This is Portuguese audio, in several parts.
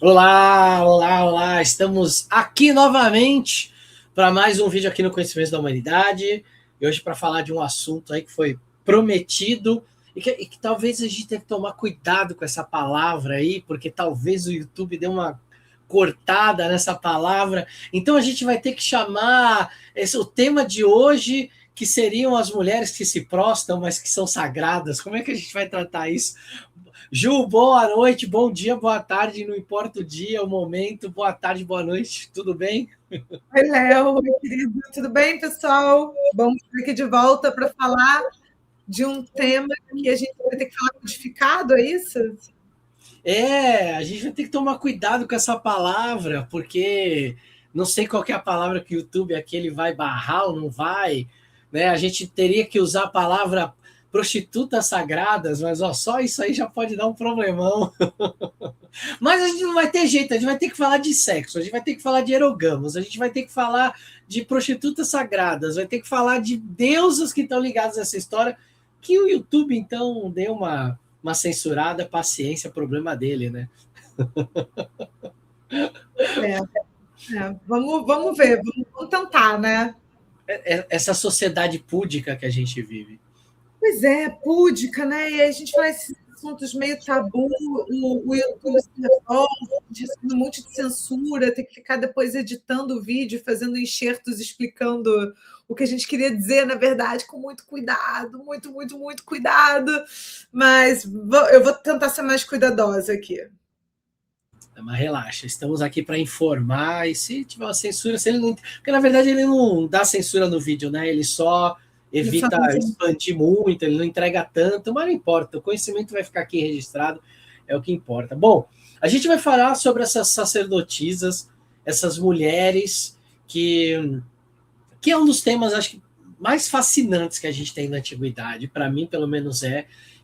Olá, olá, olá! Estamos aqui novamente para mais um vídeo aqui no Conhecimento da Humanidade. E hoje para falar de um assunto aí que foi prometido e que talvez a gente tenha que tomar cuidado com essa palavra aí, porque talvez o YouTube dê uma cortada nessa palavra. Então a gente vai ter que chamar o tema de hoje, que seriam as mulheres que se prostam, mas que são sagradas. Como é que a gente vai tratar isso? Ju, boa noite, bom dia, boa tarde, não importa o dia, o momento, boa tarde, boa noite, tudo bem? Oi, Léo, meu querido. Tudo bem, pessoal? Vamos aqui de volta para falar de um tema que a gente vai ter que falar codificado, é isso? A gente vai ter que tomar cuidado com essa palavra, porque não sei qual que é a palavra que o YouTube aqui ele vai barrar ou não vai, né? A gente teria que usar a palavra prostitutas sagradas, mas ó, só isso aí já pode dar um problemão. Mas a gente não vai ter jeito, a gente vai ter que falar de sexo, a gente vai ter que falar de erogamos, a gente vai ter que falar de prostitutas sagradas, vai ter que falar de deusas que estão ligadas a essa história, que o YouTube, então, deu uma censurada, paciência, problema dele, né? É, vamos ver, vamos tentar, né? Essa sociedade púdica que a gente vive. Pois é, púdica, né? E aí a gente fala esses assuntos meio tabu, o YouTube se revolta, dizendo um monte de censura, tem que ficar depois editando o vídeo, fazendo enxertos explicando o que a gente queria dizer, na verdade, com muito cuidado, muito cuidado. Mas eu vou tentar ser mais cuidadosa aqui. Mas relaxa, estamos aqui para informar, e se tiver uma censura, se ele não. Porque na verdade ele não dá censura no vídeo, né? Ele só evita expandir muito, ele não entrega tanto, mas não importa, o conhecimento vai ficar aqui registrado, é o que importa. Bom, a gente vai falar sobre essas sacerdotisas, essas mulheres que é um dos temas, acho que, mais fascinantes que a gente tem na antiguidade, para mim, pelo menos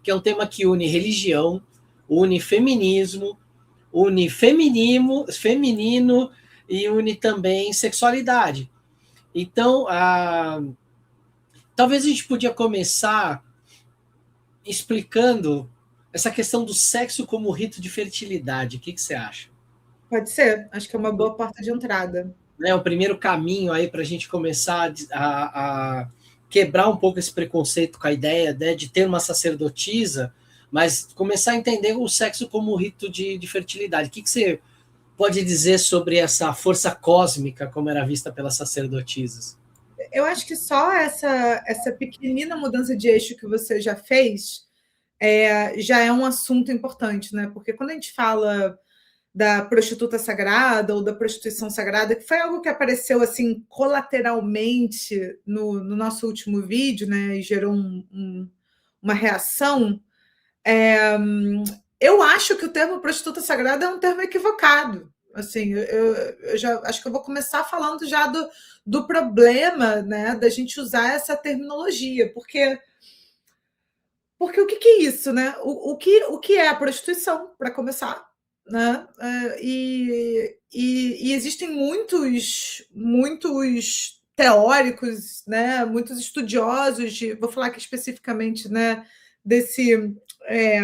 que é um tema que une religião, une feminismo, une feminino e une também sexualidade. Então, talvez a gente podia começar explicando essa questão do sexo como rito de fertilidade. O que você acha? Pode ser, acho que é uma boa porta de entrada. Né, o primeiro caminho aí para a gente começar a quebrar um pouco esse preconceito com a ideia, né, de ter uma sacerdotisa, mas começar a entender o sexo como rito de fertilidade. O que você pode dizer sobre essa força cósmica como era vista pelas sacerdotisas? Eu acho que só essa pequenina mudança de eixo que você já fez já é um assunto importante, né? Porque quando a gente fala da prostituta sagrada ou da prostituição sagrada, que foi algo que apareceu assim colateralmente no nosso último vídeo, né? E gerou uma reação. Eu acho que o termo prostituta sagrada é um termo equivocado. Assim, eu já acho que eu vou começar falando já do problema, né, da gente usar essa terminologia, porque o que é isso, né? O que é a prostituição, para começar, né? E existem muitos teóricos, né? Muitos estudiosos vou falar aqui especificamente, né? Desse é,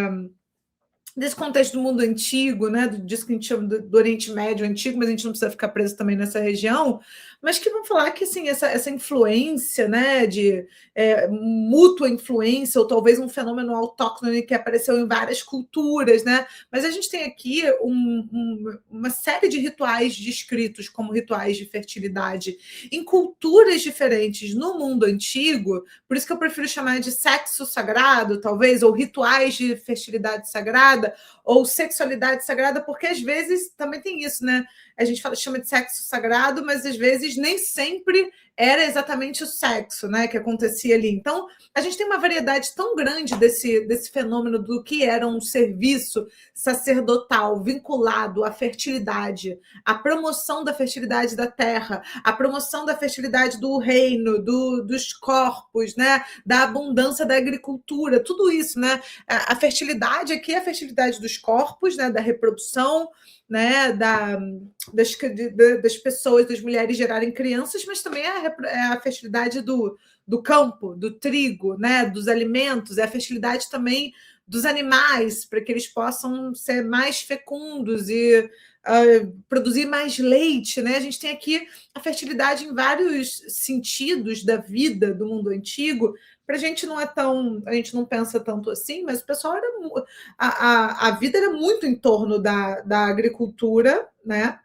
desse contexto do mundo antigo, né, disso que a gente chama do Oriente Médio antigo, mas a gente não precisa ficar preso também nessa região, mas que vão falar que assim, essa influência, né, de mútua influência, ou talvez um fenômeno autóctone que apareceu em várias culturas, né? Mas a gente tem aqui uma série de rituais descritos como rituais de fertilidade em culturas diferentes no mundo antigo, por isso que eu prefiro chamar de sexo sagrado, talvez, ou rituais de fertilidade sagrada, ou sexualidade sagrada, porque às vezes também tem isso, né? A gente chama de sexo sagrado, mas às vezes nem sempre era exatamente o sexo, né, que acontecia ali. Então, a gente tem uma variedade tão grande desse fenômeno do que era um serviço sacerdotal vinculado à fertilidade, à promoção da fertilidade da terra, à promoção da fertilidade do reino, dos corpos, né, da abundância da agricultura, tudo isso, né? A fertilidade aqui é a fertilidade dos corpos, né, da reprodução, né, das pessoas, das mulheres gerarem crianças, mas também é a fertilidade do campo, do trigo, né, dos alimentos, é a fertilidade também dos animais, para que eles possam ser mais fecundos e produzir mais leite, né? A gente tem aqui a fertilidade em vários sentidos da vida do mundo antigo. Para a gente não é tão, a gente não pensa tanto assim, mas o pessoal era a vida era muito em torno da agricultura, né?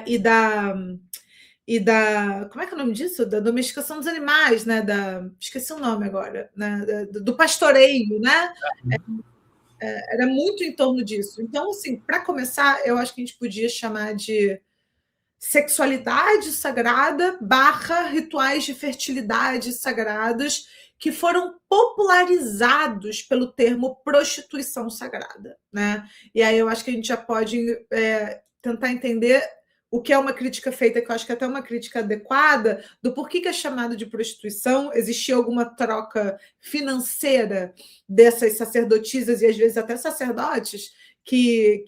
E da como é que é o nome disso? Da domesticação dos animais, né? Esqueci o nome agora, né? Do pastoreio, né? Era muito em torno disso. Então, assim, para começar, eu acho que a gente podia chamar de sexualidade sagrada / rituais de fertilidade sagrados que foram popularizados pelo termo prostituição sagrada, né? E aí eu acho que a gente já pode tentar entender o que é uma crítica feita, que eu acho que é até uma crítica adequada, do porquê que é chamado de prostituição. Existia alguma troca financeira dessas sacerdotisas e às vezes até sacerdotes que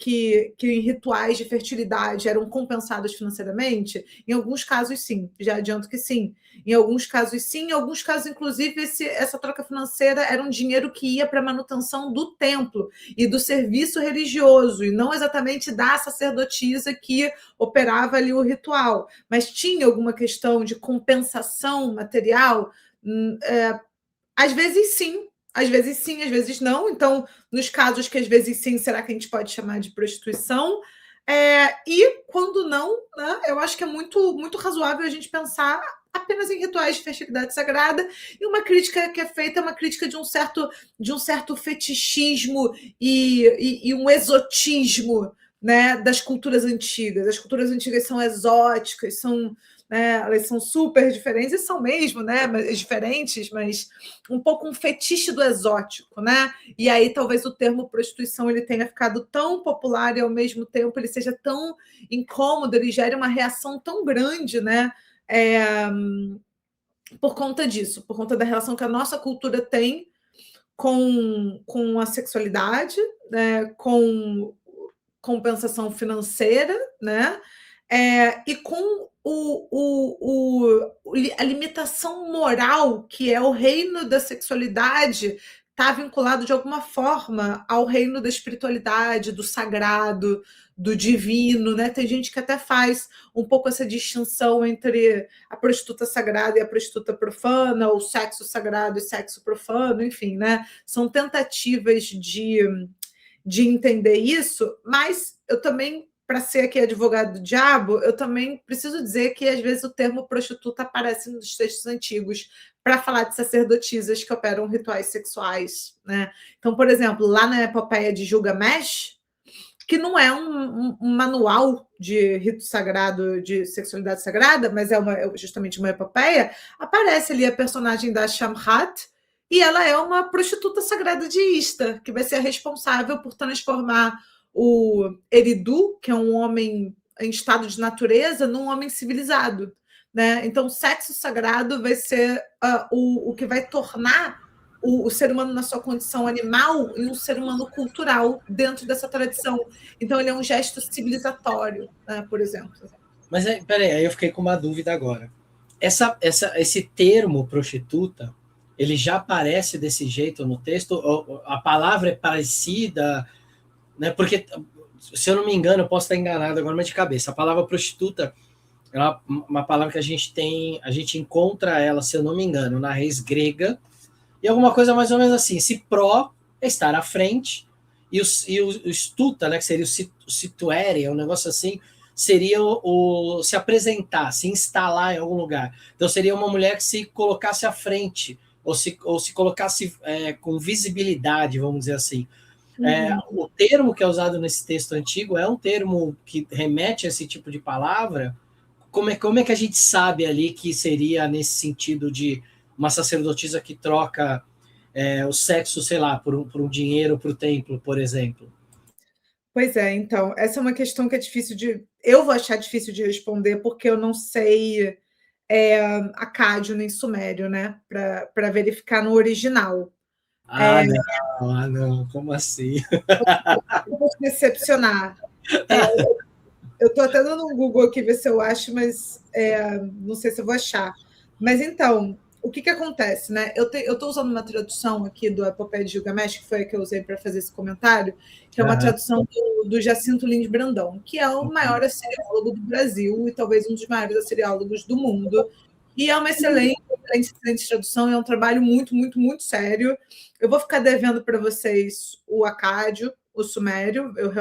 em rituais de fertilidade eram compensados financeiramente? Em alguns casos, sim, já adianto que sim. Em alguns casos, sim. Em alguns casos, inclusive, essa troca financeira era um dinheiro que ia para a manutenção do templo e do serviço religioso, e não exatamente da sacerdotisa que operava ali o ritual. Mas tinha alguma questão de compensação material? Às vezes, sim. Às vezes sim, às vezes não. Então, nos casos que às vezes sim, será que a gente pode chamar de prostituição? E quando não, né, eu acho que é muito, muito razoável a gente pensar apenas em rituais de fertilidade sagrada, e uma crítica que é feita é uma crítica de um certo fetichismo e um exotismo, né, das culturas antigas. As culturas antigas são exóticas, elas são super diferentes, e são mesmo, né, diferentes, mas um pouco um fetiche do exótico, né? E aí talvez o termo prostituição ele tenha ficado tão popular e ao mesmo tempo ele seja tão incômodo, ele gere uma reação tão grande, né? Por conta disso, por conta da relação que a nossa cultura tem com a sexualidade, né? Com compensação financeira, né? E com a limitação moral, que é o reino da sexualidade, está vinculado de alguma forma ao reino da espiritualidade, do sagrado, do divino, né? Tem gente que até faz um pouco essa distinção entre a prostituta sagrada e a prostituta profana, ou sexo sagrado e sexo profano, enfim, né? São tentativas de entender isso, mas eu também, para ser aqui advogado do diabo, eu também preciso dizer que às vezes o termo prostituta aparece nos textos antigos para falar de sacerdotisas que operam rituais sexuais, né? Então, por exemplo, lá na epopeia de Gilgamesh, que não é um manual de rito sagrado, de sexualidade sagrada, mas é justamente uma epopeia, aparece ali a personagem da Shamhat, e ela é uma prostituta sagrada de Ishtar, que vai ser a responsável por transformar o Eridu, que é um homem em estado de natureza, num homem civilizado, né? Então, o sexo sagrado vai ser o que vai tornar o ser humano na sua condição animal em um ser humano cultural dentro dessa tradição. Então, ele é um gesto civilizatório, né, por exemplo. Mas, peraí, aí eu fiquei com uma dúvida agora. Esse termo prostituta, ele já aparece desse jeito no texto? A palavra é parecida, né? Porque, se eu não me engano, eu posso estar enganado agora, mas de cabeça. A palavra prostituta é uma palavra que a gente encontra ela, se eu não me engano, na raiz grega, e alguma coisa mais ou menos assim. Se pró é estar à frente, e o stuta, né, que seria o situere, um negócio assim, seria o se apresentar, se instalar em algum lugar. Então seria uma mulher que se colocasse à frente, ou se colocasse com visibilidade, vamos dizer assim. O termo que é usado nesse texto antigo é um termo que remete a esse tipo de palavra. Como é que a gente sabe ali que seria nesse sentido de uma sacerdotisa que troca o sexo, sei lá, por um dinheiro para o templo, por exemplo? Pois é, então, essa é uma questão que é difícil de... Eu vou achar difícil de responder, porque eu não sei acádio nem sumério, né? Para verificar no original. Não, como assim? Eu vou te decepcionar. Eu estou até dando um Google aqui, ver se eu acho, mas não sei se eu vou achar. Mas então, o que acontece, né? Eu estou usando uma tradução aqui do Epopeia de Gilgamesh, que foi a que eu usei para fazer esse comentário, que é uma tradução do Jacinto Lins Brandão, que é o maior assiriólogo do Brasil e talvez um dos maiores assiriólogos do mundo. E é uma excelente tradução, é um trabalho muito, muito, muito sério. Eu vou ficar devendo para vocês o Acádio, o Sumério. Eu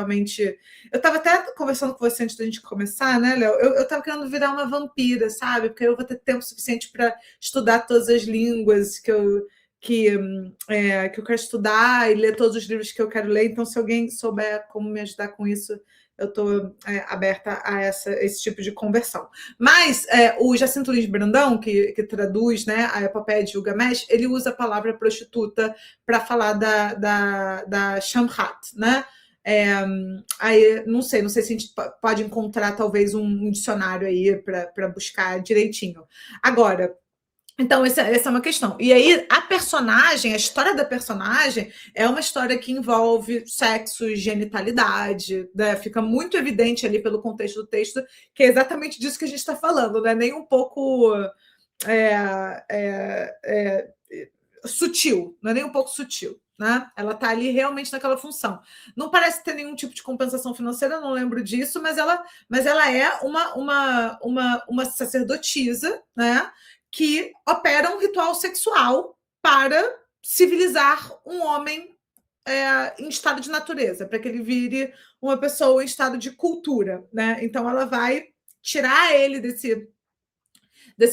estava até conversando com você antes da gente começar, né, Léo? Eu estava querendo virar uma vampira, sabe? Porque eu vou ter tempo suficiente para estudar todas as línguas que eu quero estudar e ler todos os livros que eu quero ler. Então, se alguém souber como me ajudar com isso, eu estou aberta a esse tipo de conversão. Mas o Jacinto Lins Brandão, que traduz, né, a Epopeia de Gilgamesh, ele usa a palavra prostituta para falar da Shamhat, né? Aí não sei se a gente pode encontrar talvez um dicionário aí para buscar direitinho. Agora, então, essa é uma questão. E aí, a história da personagem é uma história que envolve sexo, genitalidade, né? Fica muito evidente ali pelo contexto do texto que é exatamente disso que a gente está falando, né? Nem um pouco sutil, não é nem um pouco sutil. Né? Ela está ali realmente naquela função. Não parece ter nenhum tipo de compensação financeira, não lembro disso, mas ela é uma sacerdotisa, né? Que opera um ritual sexual para civilizar um homem em estado de natureza, para que ele vire uma pessoa em estado de cultura. Né? Então, ela vai tirar ele desse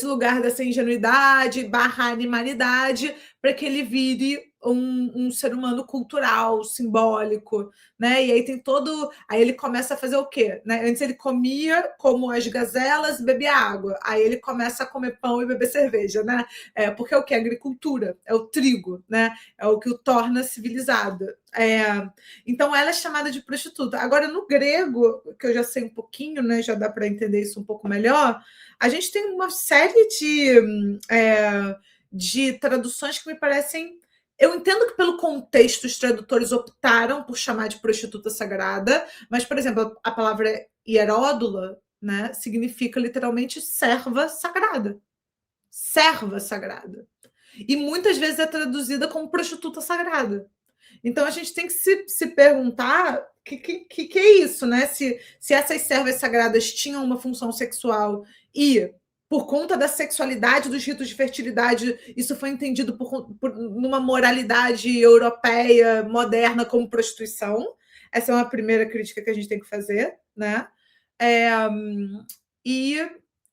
lugar dessa ingenuidade / animalidade, para que ele vire um ser humano cultural, simbólico, né? E aí tem todo. Aí ele começa a fazer o quê? Né? Antes ele comia como as gazelas, bebia água. Aí ele começa a comer pão e beber cerveja, né? Porque é o que? A agricultura, é o trigo, né? É o que o torna civilizado. Então ela é chamada de prostituta. Agora, no grego, que eu já sei um pouquinho, né? Já dá para entender isso um pouco melhor. A gente tem uma série de traduções que me parecem. Eu entendo que, pelo contexto, os tradutores optaram por chamar de prostituta sagrada, mas, por exemplo, a palavra hieródula, né, significa literalmente serva sagrada. Serva sagrada. E muitas vezes é traduzida como prostituta sagrada. Então a gente tem que se perguntar o que é isso, né? Se essas servas sagradas tinham uma função sexual e, por conta da sexualidade dos ritos de fertilidade, isso foi entendido numa moralidade europeia moderna como prostituição. Essa é uma primeira crítica que a gente tem que fazer, né? E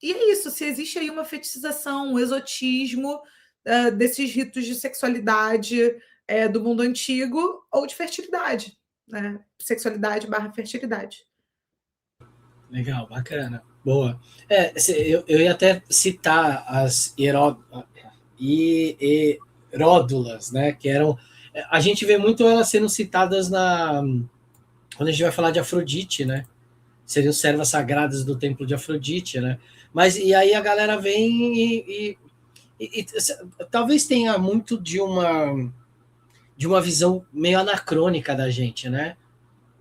é isso, se existe aí uma fetichização, um exotismo desses ritos de sexualidade do mundo antigo ou de fertilidade, né? Sexualidade / fertilidade. Legal, bacana. Boa. Eu ia até citar as hieródulas, né? Que eram. A gente vê muito elas sendo citadas quando a gente vai falar de Afrodite, né? Seriam servas sagradas do templo de Afrodite, né? Mas e aí a galera vem e talvez tenha muito de uma visão meio anacrônica da gente, né?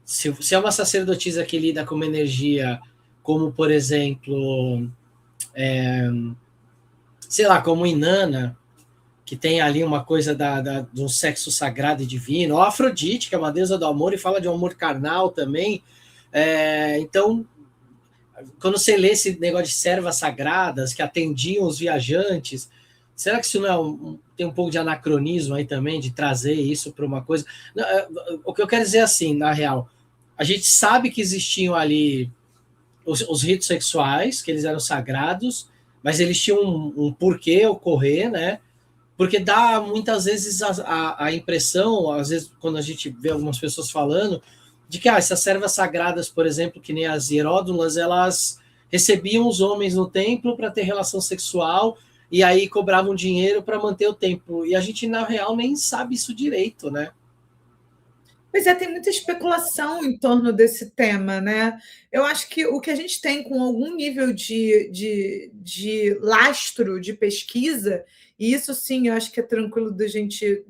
Se é uma sacerdotisa que lida com uma energia como, por exemplo, sei lá, como Inanna, que tem ali uma coisa de um sexo sagrado e divino, ou Afrodite, que é uma deusa do amor e fala de um amor carnal também. Então, quando você lê esse negócio de servas sagradas que atendiam os viajantes, será que isso não tem um pouco de anacronismo aí também, de trazer isso para uma coisa? O que eu quero dizer assim, na real, a gente sabe que existiam ali os ritos sexuais, que eles eram sagrados, mas eles tinham um porquê ocorrer, né? Porque dá muitas vezes a impressão, às vezes quando a gente vê algumas pessoas falando, de que essas servas sagradas, por exemplo, que nem as hieródulas, elas recebiam os homens no templo para ter relação sexual e aí cobravam dinheiro para manter o templo. E a gente, na real, nem sabe isso direito, né? Pois tem muita especulação em torno desse tema, né? Eu acho que o que a gente tem com algum nível de lastro de pesquisa, e isso sim, eu acho que é tranquilo da gente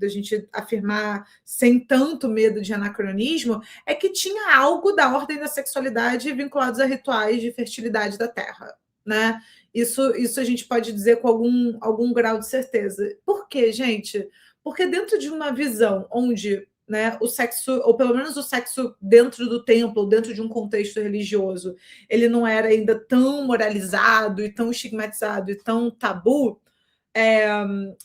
afirmar sem tanto medo de anacronismo, é que tinha algo da ordem da sexualidade vinculados a rituais de fertilidade da terra, né? Isso a gente pode dizer com algum grau de certeza. Por quê, gente? Porque dentro de uma visão onde, né, o sexo, ou pelo menos o sexo dentro do templo, dentro de um contexto religioso, ele não era ainda tão moralizado e tão estigmatizado e tão tabu.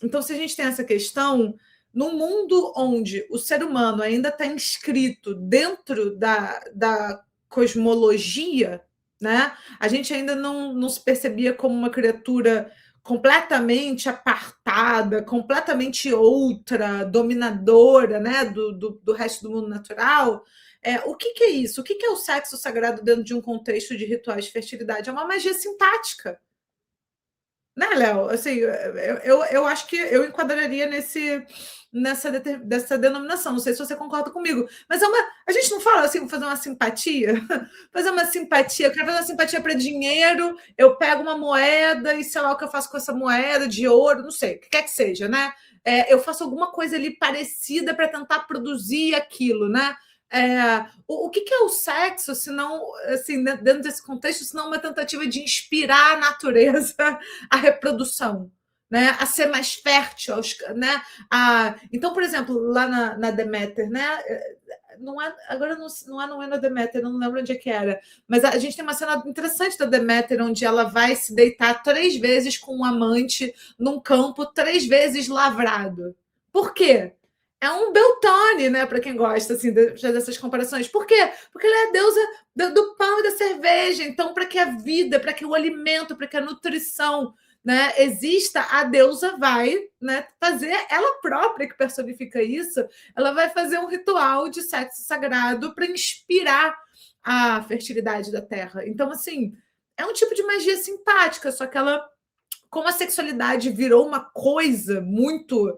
Então, se a gente tem essa questão, num mundo onde o ser humano ainda está inscrito dentro da cosmologia, né? A gente ainda não se percebia como uma criatura completamente apartada, completamente outra, dominadora, né, do resto do mundo natural. O que é isso? O que é o sexo sagrado dentro de um contexto de rituais de fertilidade? É uma magia simpática. Né, Léo? Assim, eu acho que eu enquadraria dessa denominação. Não sei se você concorda comigo, mas a gente não fala assim, fazer uma simpatia, fazer uma simpatia, eu quero fazer uma simpatia para dinheiro, eu pego uma moeda e sei lá o que eu faço com essa moeda de ouro, não sei, o que quer que seja, né? Eu faço alguma coisa ali parecida para tentar produzir aquilo, né? O que é o sexo, se não, assim, dentro desse contexto, se não uma tentativa de inspirar a natureza à reprodução, né? A ser mais fértil, né? Então, por exemplo, lá na Deméter, né? Não é, agora não é na Deméter, não lembro onde é que era, mas a gente tem uma cena interessante da Deméter, onde ela vai se deitar 3 vezes com um amante num campo 3 vezes lavrado. Por quê? É um Beltane, né? Para quem gosta assim, dessas comparações. Por quê? Porque ela é a deusa do pão e da cerveja. Então, para que a vida, para que o alimento, para que a nutrição, né, exista, a deusa vai, né, fazer, ela própria que personifica isso, ela vai fazer um ritual de sexo sagrado para inspirar a fertilidade da terra. Então, assim, é um tipo de magia simpática, só que ela, como a sexualidade virou uma coisa muito,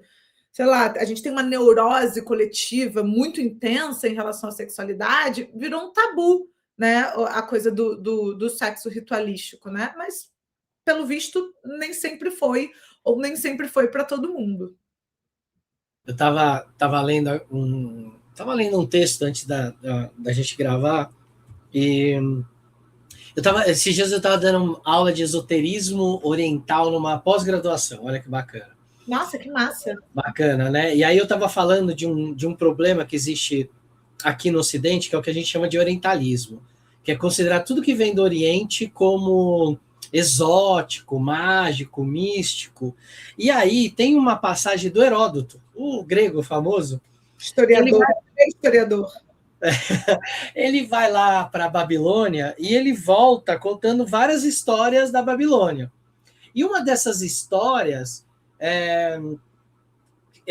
sei lá, a gente tem uma neurose coletiva muito intensa em relação à sexualidade, virou um tabu, né? A coisa do sexo ritualístico, né? Mas, pelo visto, nem sempre foi, ou nem sempre foi para todo mundo. Eu estava lendo um texto antes da gente gravar, e esses dias eu estava dando aula de esoterismo oriental numa pós-graduação, olha que bacana. Nossa, que massa! Bacana, né? E aí eu estava falando de um problema que existe aqui no Ocidente, que é o que a gente chama de orientalismo, que é considerar tudo que vem do Oriente como exótico, mágico, místico. E aí tem uma passagem do Heródoto, o grego famoso. Historiador. Ele vai lá para a Babilônia e ele volta contando várias histórias da Babilônia. E uma dessas histórias é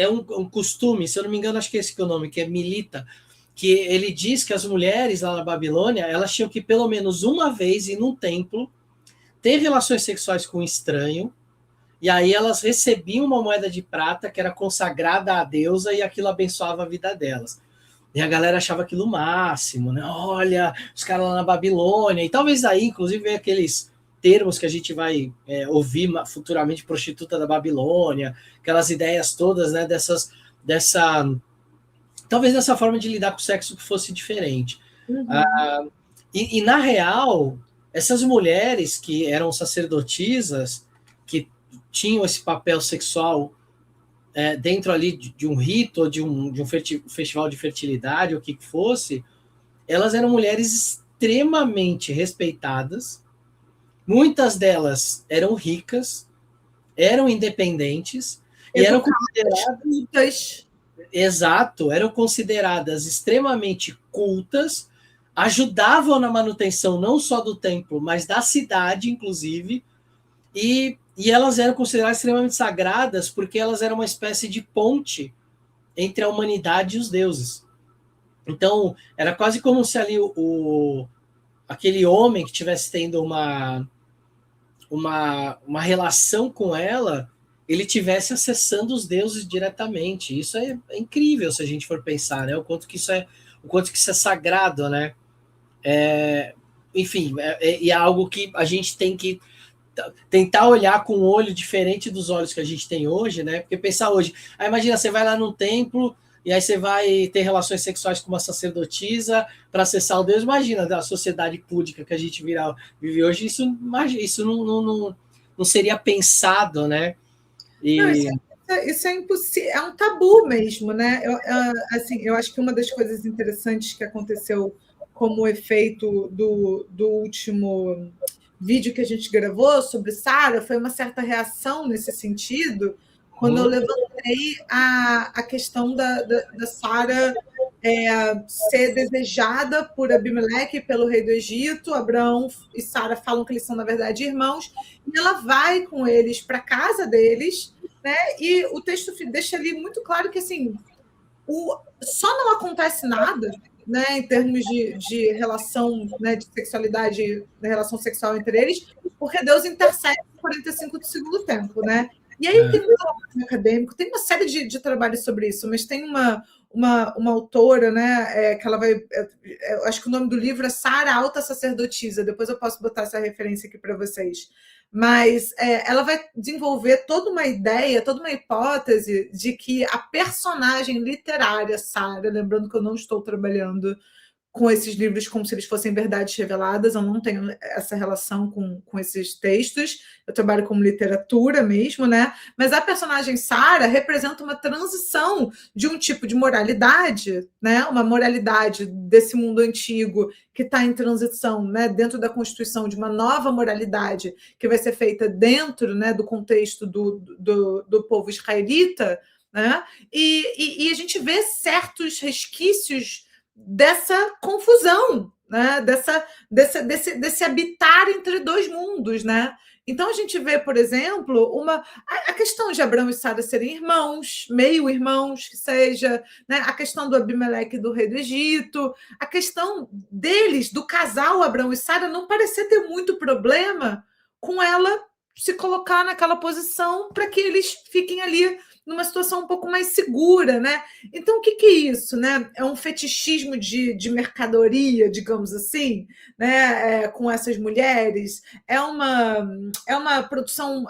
um costume, se eu não me engano, acho que é esse que é o nome, que é Milita, que ele diz que as mulheres lá na Babilônia, elas tinham que pelo menos uma vez ir num templo, ter relações sexuais com um estranho, e aí elas recebiam uma moeda de prata que era consagrada à deusa e aquilo abençoava a vida delas. E a galera achava aquilo o máximo, né? Olha, os caras lá na Babilônia, e talvez aí, inclusive, vem aqueles termos que a gente vai ouvir futuramente, prostituta da Babilônia, aquelas ideias todas, né, talvez dessa forma de lidar com o sexo que fosse diferente. Uhum. E na real, essas mulheres que eram sacerdotisas, que tinham esse papel sexual dentro ali de um rito, ou de um festival de fertilidade, ou o que fosse, elas eram mulheres extremamente respeitadas. Muitas delas eram ricas, eram independentes e eram consideradas. Exato, eram consideradas extremamente cultas, ajudavam na manutenção não só do templo, mas da cidade, inclusive, e elas eram consideradas extremamente sagradas porque elas eram uma espécie de ponte entre a humanidade e os deuses. Então, era quase como se ali aquele homem que estivesse tendo uma relação com ela, ele tivesse acessando os deuses diretamente. Isso é incrível se a gente for pensar, né? O quanto que isso é sagrado, né? Enfim, é algo que a gente tem que tentar olhar com um olho diferente dos olhos que a gente tem hoje, né? Porque pensar hoje, imagina, você vai lá num templo e aí você vai ter relações sexuais com uma sacerdotisa para acessar o Deus. Imagina a sociedade púdica que a gente vive hoje, isso não seria pensado, né? Não, isso é impossível, é um tabu mesmo, né? Assim, eu acho que uma das coisas interessantes que aconteceu como efeito do último vídeo que a gente gravou sobre Sara foi uma certa reação nesse sentido, quando eu levantei a questão da Sara ser desejada por Abimeleque, pelo rei do Egito. Abraão e Sara falam que eles são, na verdade, irmãos, e ela vai com eles para a casa deles, né? E o texto deixa ali muito claro que assim, só não acontece nada, né, em termos de relação, né, de sexualidade, da relação sexual entre eles, porque Deus intercede em 45 do segundo tempo, né? E aí tem um trabalho acadêmico, tem uma série de trabalhos sobre isso, mas tem uma autora, né, que ela vai... Eu acho que o nome do livro é Sara, Alta Sacerdotisa, depois eu posso botar essa referência aqui para vocês. Mas ela vai desenvolver toda uma ideia, toda uma hipótese de que a personagem literária Sara, lembrando que eu não estou trabalhando com esses livros como se eles fossem verdades reveladas, eu não tenho essa relação com esses textos, eu trabalho como literatura mesmo, né? Mas a personagem Sara representa uma transição de um tipo de moralidade, né? Uma moralidade desse mundo antigo que está em transição, né? Dentro da constituição de uma nova moralidade que vai ser feita dentro, né, do contexto do povo israelita, né? E a gente vê certos resquícios dessa confusão, né? desse habitar entre dois mundos, né? Então a gente vê, por exemplo, a questão de Abraão e Sara serem irmãos, meio irmãos, que seja, né? A questão do Abimeleque e do rei do Egito, a questão deles, do casal Abraão e Sara, não parecer ter muito problema com ela se colocar naquela posição para que eles fiquem ali numa situação um pouco mais segura, né? Então, o que é isso, né? É um fetichismo de mercadoria, digamos assim, né? Com essas mulheres. É uma produção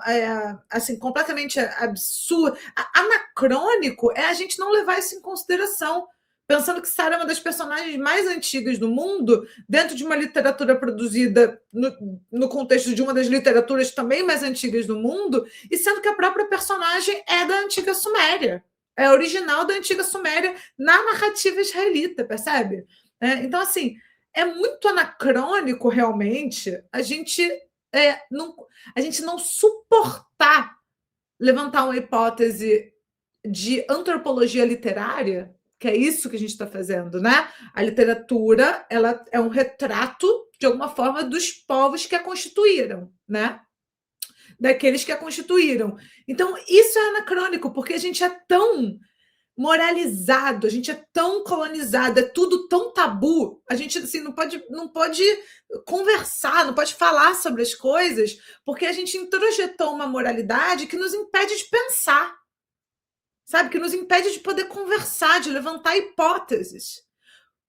assim, completamente absurda. Anacrônico é a gente não levar isso em consideração, pensando que Sara é uma das personagens mais antigas do mundo, dentro de uma literatura produzida no contexto de uma das literaturas também mais antigas do mundo, e sendo que a própria personagem é da antiga Suméria, é original da antiga Suméria na narrativa israelita, percebe? Então, assim, é muito anacrônico, realmente, a gente não suportar levantar uma hipótese de antropologia literária, que é isso que a gente está fazendo, né? A literatura, ela é um retrato, de alguma forma, dos povos que a constituíram, né? Daqueles que a constituíram. Então, isso é anacrônico, porque a gente é tão moralizado, a gente é tão colonizado, é tudo tão tabu, a gente assim, não pode conversar, não pode falar sobre as coisas, porque a gente introjetou uma moralidade que nos impede de pensar, sabe? Que nos impede de poder conversar, de levantar hipóteses.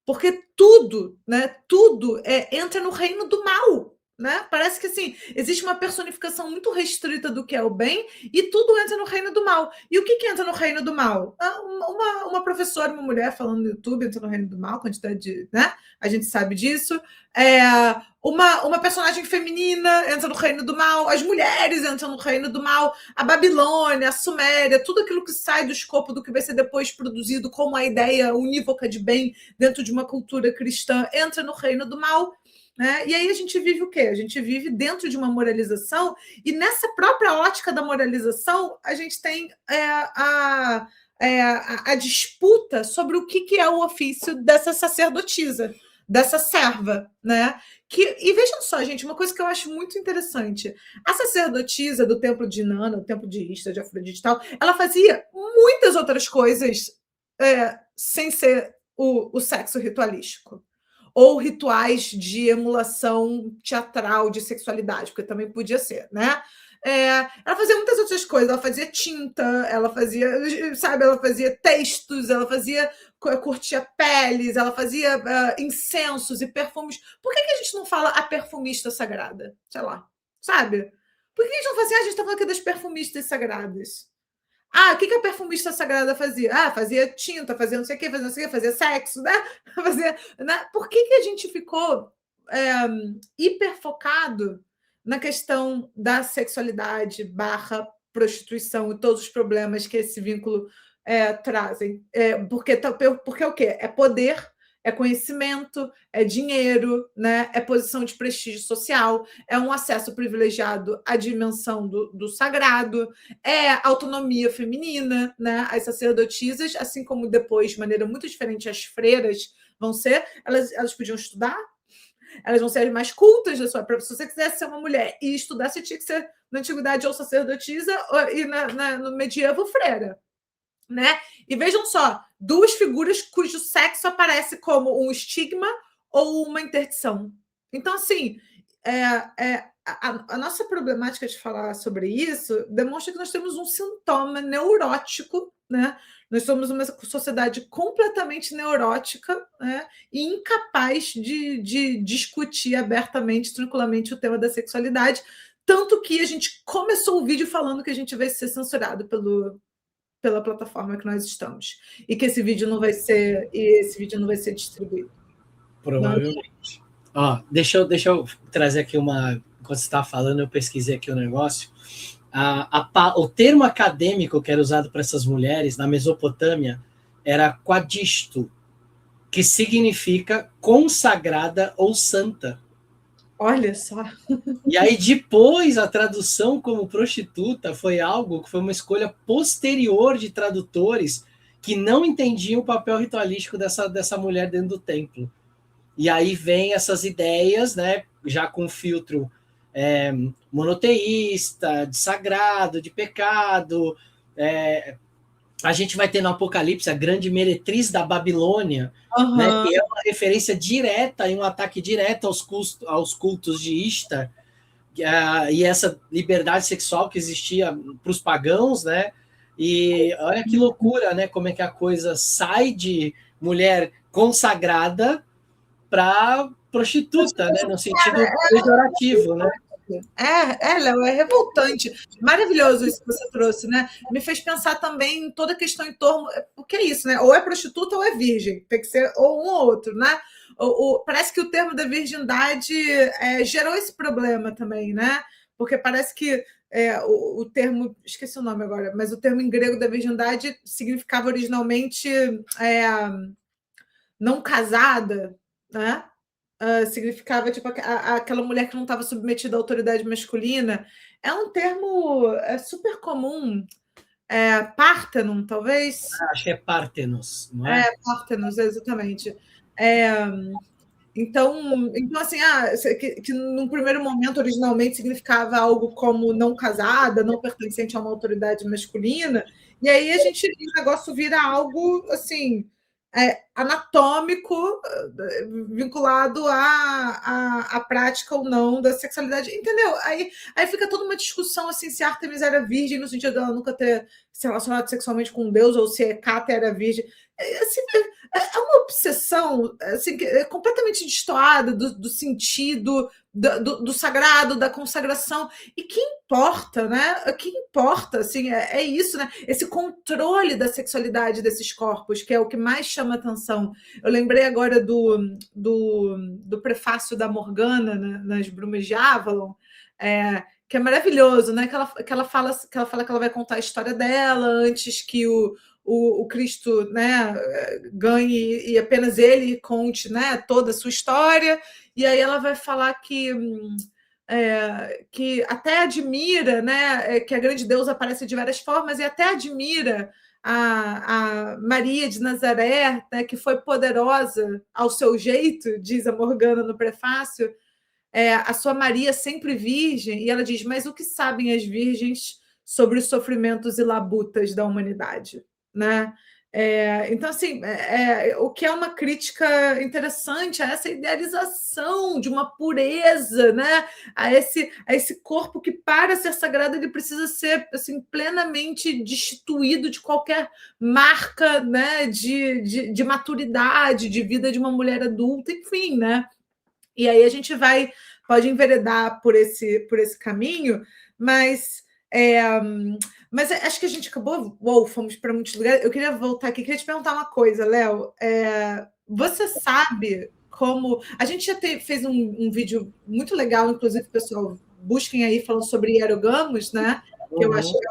Porque tudo, né? Tudo entra no reino do mal, né? Parece que assim, existe uma personificação muito restrita do que é o bem e tudo entra no reino do mal. E o que entra no reino do mal? Uma professora, uma mulher falando no YouTube entra no reino do mal, quantidade de, né? A gente sabe disso. Uma personagem feminina entra no reino do mal, as mulheres entram no reino do mal, a Babilônia, a Suméria, tudo aquilo que sai do escopo do que vai ser depois produzido como a ideia unívoca de bem dentro de uma cultura cristã entra no reino do mal. Né? E aí a gente vive o quê? A gente vive dentro de uma moralização, e nessa própria ótica da moralização, a gente tem a disputa sobre o que é o ofício dessa sacerdotisa, dessa serva, né? E vejam só, gente, uma coisa que eu acho muito interessante. A sacerdotisa do templo de Inanna, o templo de Ista, de Afrodite e tal, ela fazia muitas outras coisas sem ser o sexo ritualístico. Ou rituais de emulação teatral de sexualidade, porque também podia ser, né? Ela fazia muitas outras coisas, ela fazia tinta, ela fazia textos, ela curtia peles, ela fazia incensos e perfumes. Por que a gente não fala a perfumista sagrada? Sei lá, sabe? Por que a gente não fala assim, a gente está falando aqui das perfumistas sagradas? O que a perfumista sagrada fazia? Fazia tinta, fazia não sei o quê, fazia sexo, né? Por que a gente ficou hiper focado na questão da sexualidade barra prostituição e todos os problemas que esse vínculo trazem. Porque o quê? É poder, é conhecimento, é dinheiro, né? É posição de prestígio social, é um acesso privilegiado à dimensão do sagrado, é autonomia feminina, né? As sacerdotisas, assim como depois, de maneira muito diferente, as freiras vão ser, elas podiam estudar, elas vão ser as mais cultas da sua própria. Se você quisesse ser uma mulher e estudar, você tinha que ser, na antiguidade, ou sacerdotisa, e no medievo, freira. Né? E vejam só, duas figuras cujo sexo aparece como um estigma ou uma interdição. Então, assim, a nossa problemática de falar sobre isso demonstra que nós temos um sintoma neurótico, né? Nós somos uma sociedade completamente neurótica, né? E incapaz de discutir abertamente, tranquilamente, o tema da sexualidade, tanto que a gente começou o vídeo falando que a gente vai ser censurado pela plataforma que nós estamos. E que esse vídeo não vai ser distribuído. Provavelmente. Ó, deixa eu trazer aqui uma. Enquanto você estava falando, eu pesquisei aqui o negócio. O termo acadêmico que era usado para essas mulheres na Mesopotâmia era quadisto, que significa consagrada ou santa. Olha só. E aí, depois, a tradução como prostituta foi algo que foi uma escolha posterior de tradutores que não entendiam o papel ritualístico dessa mulher dentro do templo. E aí vem essas ideias, né, já com filtro monoteísta, de sagrado, de pecado. A gente vai ter no Apocalipse a grande meretriz da Babilônia, né, que é uma referência direta e um ataque direto aos cultos de Ishtar, e essa liberdade sexual que existia para os pagãos, né? E olha que loucura, né? Como é que a coisa sai de mulher consagrada para prostituta, né? No sentido pejorativo, né? Léo, é revoltante. Maravilhoso isso que você trouxe, né? Me fez pensar também em toda a questão em torno. O que é isso, né? Ou é prostituta ou é virgem. Tem que ser ou um ou outro, né? Parece que o termo da virgindade gerou esse problema também, né? Porque parece que o termo, esqueci o nome agora, mas o termo em grego da virgindade significava originalmente não casada, né? Significava tipo aquela mulher que não estava submetida à autoridade masculina. É um termo super comum. Pártenon, talvez? Acho que é Pártenos, não é? Pártenos, exatamente. Então, assim, que num primeiro momento, originalmente, significava algo como não casada, não pertencente a uma autoridade masculina, e aí o negócio vira algo, assim, anatômico, vinculado à prática ou não da sexualidade, entendeu? Aí fica toda uma discussão, assim, se Ártemis era virgem, no sentido dela nunca ter se relacionado sexualmente com Deus, ou se Hécate era virgem. Assim, é uma obsessão assim, completamente destoada do sentido do sagrado, da consagração. E que importa, né? O que importa assim, é isso, né? Esse controle da sexualidade desses corpos, que é o que mais chama atenção. Eu lembrei agora do prefácio da Morgana, né, nas Brumas de Avalon, que é maravilhoso, né? Que ela fala que ela vai contar a história dela antes que o Cristo, né, ganhe e apenas ele conte, né, toda a sua história, e aí ela vai falar que até admira, né, que a grande deusa aparece de várias formas, e até admira a Maria de Nazaré, né, que foi poderosa ao seu jeito, diz a Morgana no prefácio, a sua Maria sempre virgem, e ela diz, mas o que sabem as virgens sobre os sofrimentos e labutas da humanidade? Né? Então, assim, o que é uma crítica interessante a essa idealização de uma pureza, né? a esse corpo que, para ser sagrado, ele precisa ser assim, plenamente destituído de qualquer marca, né? de maturidade, de vida de uma mulher adulta, enfim, né? E aí a gente pode enveredar por esse caminho, mas acho que a gente acabou. Fomos para muitos lugares. Eu queria voltar aqui, queria te perguntar uma coisa, Léo. Você sabe como. A gente já fez um vídeo muito legal, inclusive o pessoal busquem aí falando sobre hierogamos, né? Que eu acho que é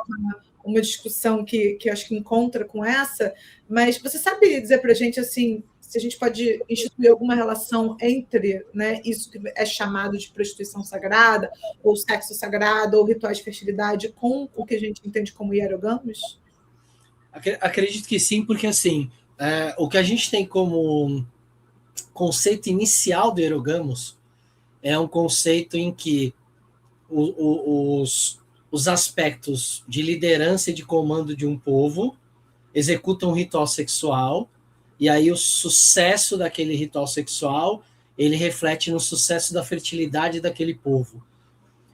uma discussão que eu acho que encontra com essa, mas você sabe dizer para a gente assim, se a gente pode instituir alguma relação entre, né, isso que é chamado de prostituição sagrada, ou sexo sagrado, ou rituais de fertilidade, com o que a gente entende como hierogamos? Acredito que sim, porque assim, o que a gente tem como conceito inicial do hierogamos é um conceito em que os aspectos de liderança e de comando de um povo executam um ritual sexual, e aí o sucesso daquele ritual sexual ele reflete no sucesso da fertilidade daquele povo.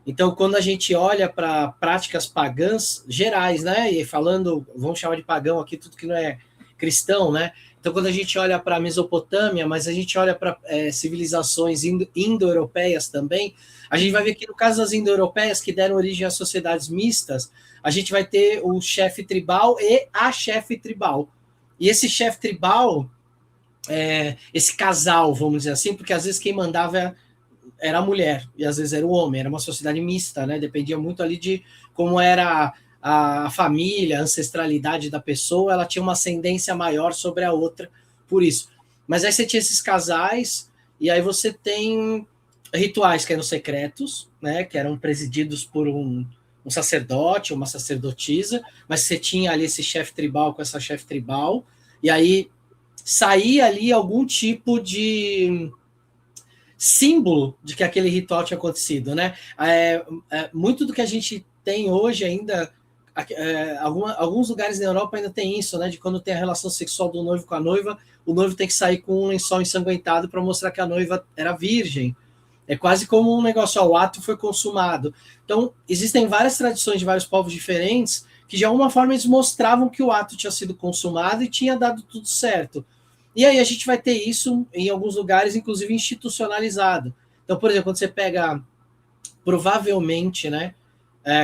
Então, quando a gente olha para práticas pagãs gerais, né, e falando, vamos chamar de pagão aqui tudo que não é cristão, né? Então, quando a gente olha para a Mesopotâmia, mas a gente olha para civilizações indo-europeias também, a gente vai ver que no caso das indo-europeias, que deram origem a sociedades mistas, a gente vai ter o chefe tribal e a chefe tribal. E esse chefe tribal, esse casal, vamos dizer assim, porque às vezes quem mandava era a mulher, e às vezes era o homem, era uma sociedade mista, né? Dependia muito ali de como era a família, a ancestralidade da pessoa, ela tinha uma ascendência maior sobre a outra, por isso. Mas aí você tinha esses casais, e aí você tem rituais que eram secretos, né? Que eram presididos por um sacerdote, uma sacerdotisa, mas você tinha ali esse chefe tribal com essa chefe tribal, e aí saía ali algum tipo de símbolo de que aquele ritual tinha acontecido, né? Muito do que a gente tem hoje ainda, alguns lugares na Europa ainda tem isso, né? De quando tem a relação sexual do noivo com a noiva, o noivo tem que sair com um lençol ensanguentado para mostrar que a noiva era virgem. É quase como um negócio, o ato foi consumado. Então, existem várias tradições de vários povos diferentes que, de alguma forma, eles mostravam que o ato tinha sido consumado e tinha dado tudo certo. E aí a gente vai ter isso em alguns lugares, inclusive institucionalizado. Então, por exemplo, quando você pega, provavelmente, né,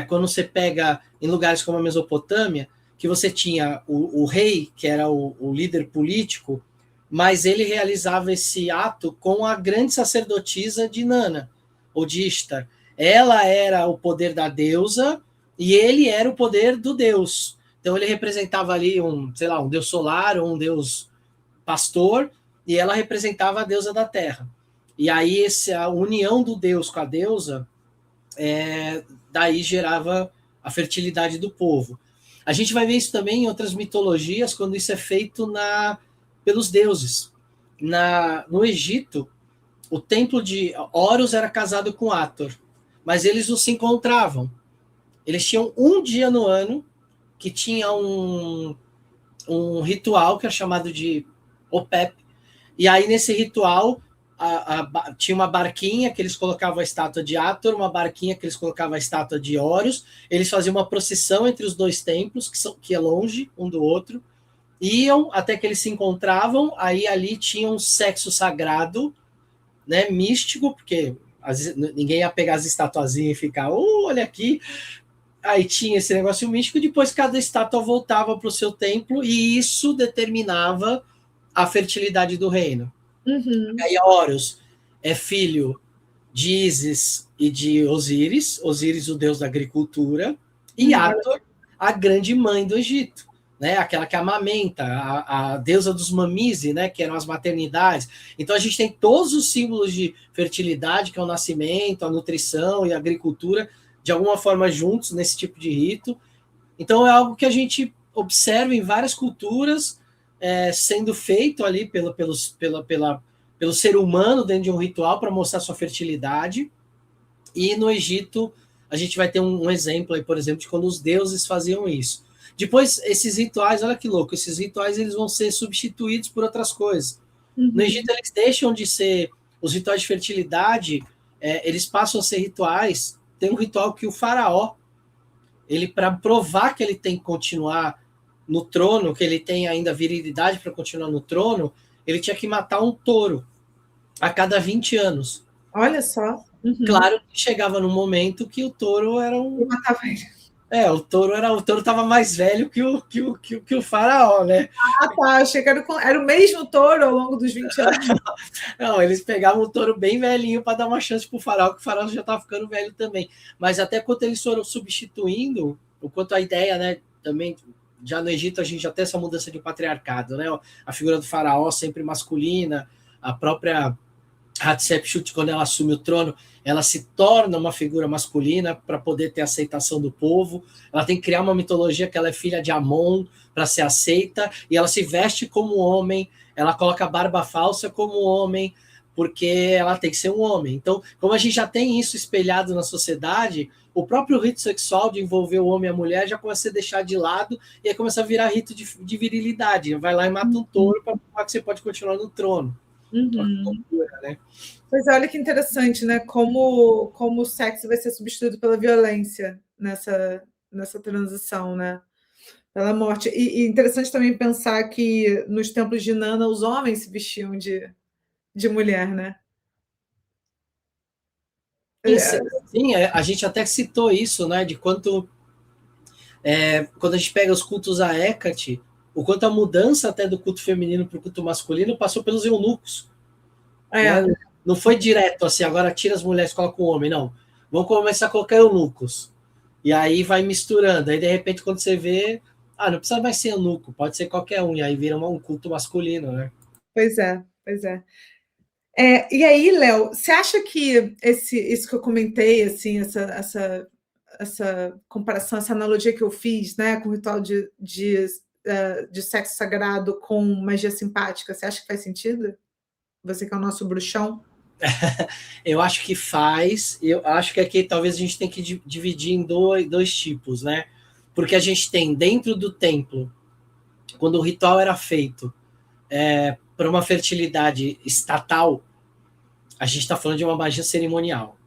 quando você pega em lugares como a Mesopotâmia, que você tinha o rei, que era o líder político, mas ele realizava esse ato com a grande sacerdotisa de Nana, ou de Ishtar. Ela era o poder da deusa e ele era o poder do deus. Então ele representava ali um deus solar ou um deus pastor, e ela representava a deusa da terra. E aí a união do deus com a deusa, daí gerava a fertilidade do povo. A gente vai ver isso também em outras mitologias, quando isso é feito pelos deuses. No Egito, o templo de Horus era casado com Hathor, mas eles não se encontravam. Eles tinham um dia no ano que tinha um ritual que é chamado de OPEP. E aí, nesse ritual, tinha uma barquinha que eles colocavam a estátua de Hathor, uma barquinha que eles colocavam a estátua de Horus. Eles faziam uma procissão entre os dois templos, que é longe um do outro. Iam até que eles se encontravam. Aí ali tinha um sexo sagrado, né, místico, porque ninguém ia pegar as estatuazinhas e ficar, olha aqui. Aí tinha esse negócio místico, depois cada estátua voltava para o seu templo, e isso determinava a fertilidade do reino. Uhum. Aí Horus é filho de Ísis e de Osíris, Osíris, o deus da agricultura, e Hathor, a grande mãe do Egito, né? Aquela que amamenta, a deusa dos Mamisi, né? Que eram as maternidades. Então a gente tem todos os símbolos de fertilidade, que é o nascimento, a nutrição e a agricultura, de alguma forma juntos nesse tipo de rito. Então é algo que a gente observa em várias culturas, sendo feito ali pelo ser humano dentro de um ritual para mostrar sua fertilidade. E no Egito a gente vai ter um exemplo aí, por exemplo, de quando os deuses faziam isso. Depois, esses rituais, olha que louco, esses rituais eles vão ser substituídos por outras coisas. Uhum. No Egito eles deixam de ser os rituais de fertilidade, eles passam a ser rituais. Tem um ritual que o faraó, ele, para provar que ele tem que continuar no trono, que ele tem ainda virilidade para continuar no trono, ele tinha que matar um touro a cada 20 anos. Olha só. Uhum. Claro que chegava num momento que o touro era Eu matava ele. O touro estava mais velho que o faraó, né? Ah, tá. Achei que era o mesmo touro ao longo dos 20 anos. Não, eles pegavam um touro bem velhinho para dar uma chance para o faraó, que o faraó já estava ficando velho também. Mas até quando eles foram substituindo, o quanto a ideia, né, também, já no Egito a gente já tem essa mudança de patriarcado, né? A figura do faraó sempre masculina, a própria Hatshepsut, quando ela assume o trono, ela se torna uma figura masculina para poder ter aceitação do povo. Ela tem que criar uma mitologia que ela é filha de Amon para ser aceita, e ela se veste como homem, ela coloca barba falsa como homem, porque ela tem que ser um homem. Então, como a gente já tem isso espelhado na sociedade, o próprio rito sexual de envolver o homem e a mulher já começa a ser deixado de lado, e aí começa a virar rito de virilidade. Vai lá e mata um touro para provar que você pode continuar no trono. Loucura, né? Pois olha que interessante, né? Como o sexo vai ser substituído pela violência nessa transição, né? Pela morte. E interessante também pensar que nos templos de Nana os homens se vestiam de mulher, né? Sim, a gente até citou isso, né? De quanto quando a gente pega os cultos a Hecate, o quanto a mudança até do culto feminino para o culto masculino passou pelos eunucos. Né? Não foi direto assim, agora tira as mulheres e coloca o homem, não. Vamos começar a colocar eunucos. E aí vai misturando. Aí, de repente, quando você vê, não precisa mais ser eunuco, pode ser qualquer um. E aí vira um culto masculino, né? Pois é. E aí, Léo, você acha que isso que eu comentei, assim, essa comparação, essa analogia que eu fiz, né, com o ritual de sexo sagrado com magia simpática, você acha que faz sentido? Você que é o nosso bruxão? Eu acho que faz. Eu acho que aqui talvez a gente tenha que dividir em dois tipos, né? Porque a gente tem dentro do templo, quando o ritual era feito para uma fertilidade estatal, a gente está falando de uma magia cerimonial.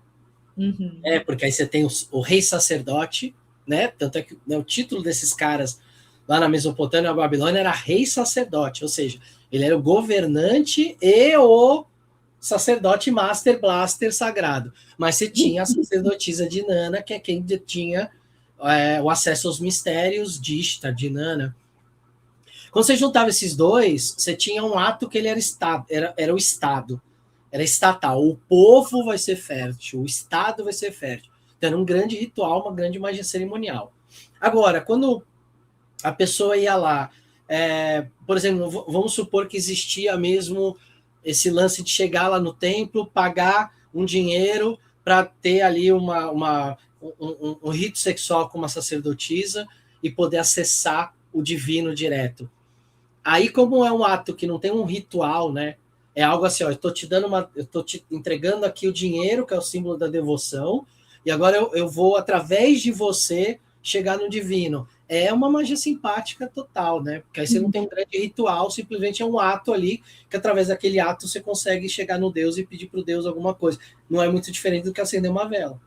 Uhum. Porque aí você tem o rei sacerdote, né? Tanto é que, né, o título desses caras lá na Mesopotâmia, na Babilônia, era rei sacerdote, ou seja, ele era o governante e o sacerdote master blaster sagrado. Mas você tinha a sacerdotisa de Nana, que é quem tinha o acesso aos mistérios de Ishtar, de Nana. Quando você juntava esses dois, você tinha um ato que ele era o Estado. Era estatal. O povo vai ser fértil, o Estado vai ser fértil. Então, era um grande ritual, uma grande magia cerimonial. Agora, quando a pessoa ia lá, por exemplo, vamos supor que existia mesmo esse lance de chegar lá no templo, pagar um dinheiro para ter ali um rito sexual com uma sacerdotisa e poder acessar o divino direto. Aí, como é um ato que não tem um ritual, né? É algo assim, eu estou te entregando aqui o dinheiro, que é o símbolo da devoção, e agora eu vou, através de você, chegar no divino. É uma magia simpática total, né? Porque aí você não tem um grande ritual, simplesmente é um ato ali, que através daquele ato você consegue chegar no Deus e pedir para o Deus alguma coisa. Não é muito diferente do que acender uma vela.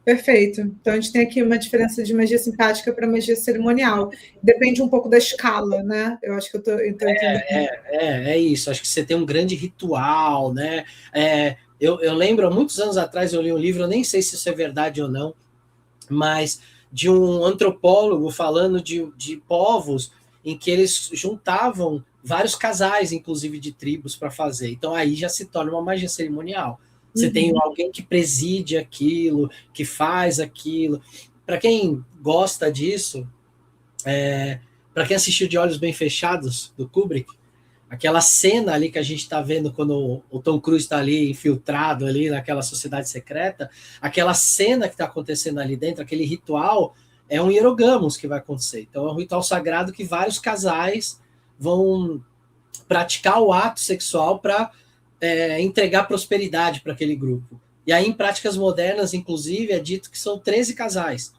Perfeito. Então, a gente tem aqui uma diferença de magia simpática para magia cerimonial. Depende um pouco da escala, né? Eu acho que eu estou entendendo. É isso. Acho que você tem um grande ritual, né? Eu lembro, há muitos anos atrás, eu li um livro, eu nem sei se isso é verdade ou não, mas de um antropólogo falando de povos em que eles juntavam vários casais, inclusive de tribos, para fazer. Então, aí já se torna uma magia cerimonial. Você tem alguém que preside aquilo, que faz aquilo. Para quem gosta disso, para quem assistiu De Olhos Bem Fechados, do Kubrick, aquela cena ali que a gente está vendo quando o Tom Cruise está ali infiltrado ali naquela sociedade secreta, aquela cena que está acontecendo ali dentro, aquele ritual, é um hierogamos que vai acontecer. Então é um ritual sagrado que vários casais vão praticar o ato sexual para entregar prosperidade para aquele grupo. E aí, em práticas modernas, inclusive, é dito que são 13 casais.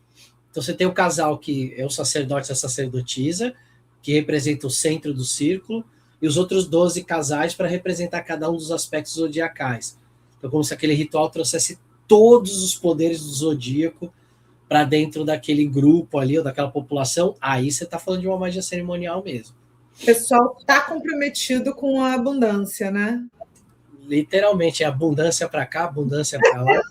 Então, você tem o casal que é o sacerdote e a sacerdotisa, que representa o centro do círculo, e os outros 12 casais para representar cada um dos aspectos zodiacais. Então, como se aquele ritual trouxesse todos os poderes do zodíaco para dentro daquele grupo ali, ou daquela população. Aí você está falando de uma magia cerimonial mesmo. O pessoal está comprometido com a abundância, né? Literalmente, é abundância para cá, abundância para lá.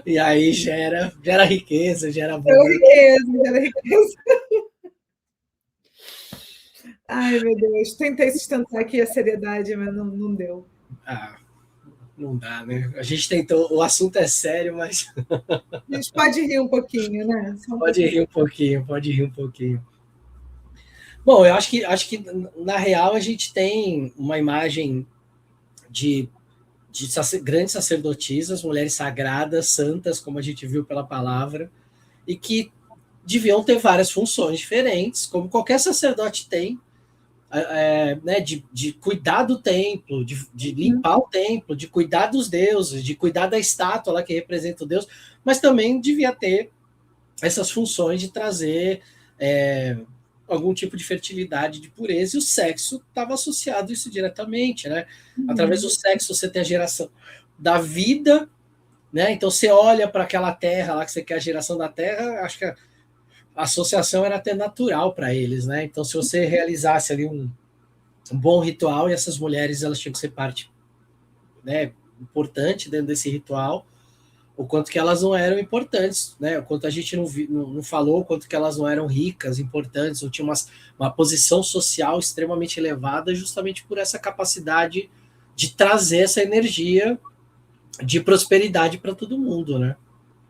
E aí gera riqueza, gera Gera abundância. riqueza, gera riqueza. Ai, meu Deus, tentei sustentar aqui a seriedade, mas não deu. Ah, não dá, né? A gente tentou, o assunto é sério, mas A gente pode rir um pouquinho, né? Só um pode pouquinho. rir um pouquinho, pode rir um pouquinho. Bom, eu acho que na real a gente tem uma imagem de grandes sacerdotisas, mulheres sagradas, santas, como a gente viu pela palavra, e que deviam ter várias funções diferentes, como qualquer sacerdote tem, né, de cuidar do templo, de limpar o templo, de cuidar dos deuses, de cuidar da estátua lá que representa o Deus, mas também devia ter essas funções de trazer algum tipo de fertilidade, de pureza, e o sexo estava associado a isso diretamente, né? Através do sexo você tem a geração da vida, né? Então você olha para aquela terra lá que você quer a geração da terra, acho que a associação era até natural para eles, né? Então se você realizasse ali um bom ritual, e essas mulheres elas tinham que ser parte, né, importante dentro desse ritual, o quanto que elas não eram importantes, né? O quanto a gente não falou, o quanto que elas não eram ricas, importantes, não tinham uma posição social extremamente elevada, justamente por essa capacidade de trazer essa energia de prosperidade para todo mundo, né?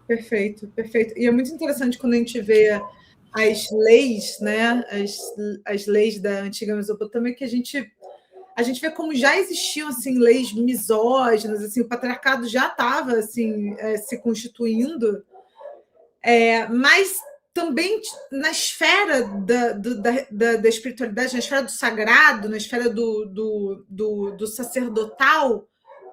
Perfeito, perfeito. E é muito interessante quando a gente vê as leis, né? As leis da antiga Mesopotâmia, que a gente vê como já existiam assim leis misóginas, assim, o patriarcado já estava assim se constituindo, mas também na esfera da espiritualidade, na esfera do sagrado, na esfera do sacerdotal,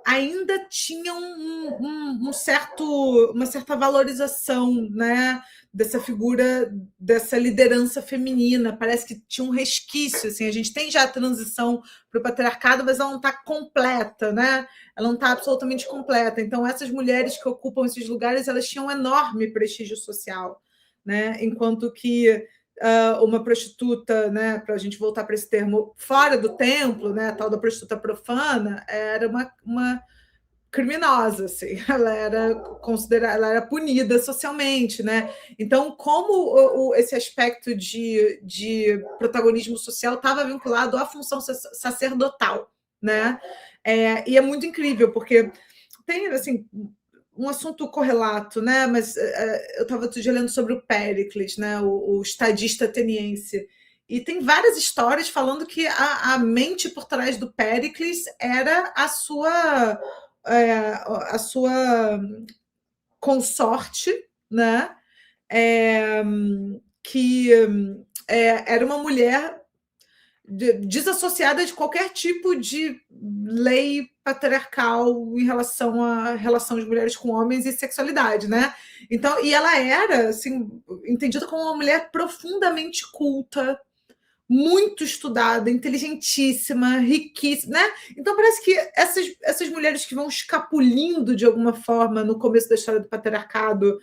ainda tinha uma certa valorização, né, dessa figura, dessa liderança feminina. Parece que tinha um resquício. Assim, a gente tem já a transição para o patriarcado, mas ela não está completa, né? Ela não está absolutamente completa. Então, essas mulheres que ocupam esses lugares, elas tinham um enorme prestígio social, né? Enquanto que uma prostituta, né, para a gente voltar para esse termo, fora do templo, né, a tal da prostituta profana, era uma criminosa, assim. Ela era considerada, ela era punida socialmente, né? Então, como esse aspecto de protagonismo social estava vinculado à função sacerdotal, né? E é muito incrível, porque tem, assim, um assunto correlato, né? Mas eu estava outro dia lendo sobre o Péricles, né? O estadista ateniense. E tem várias histórias falando que a mente por trás do Péricles era a sua consorte, né? Que era uma mulher desassociada de qualquer tipo de lei patriarcal em relação à relação de mulheres com homens e sexualidade, né? Então, e ela era assim entendida como uma mulher profundamente culta, muito estudada, inteligentíssima, riquíssima, né? Então parece que essas mulheres que vão escapulindo de alguma forma no começo da história do patriarcado,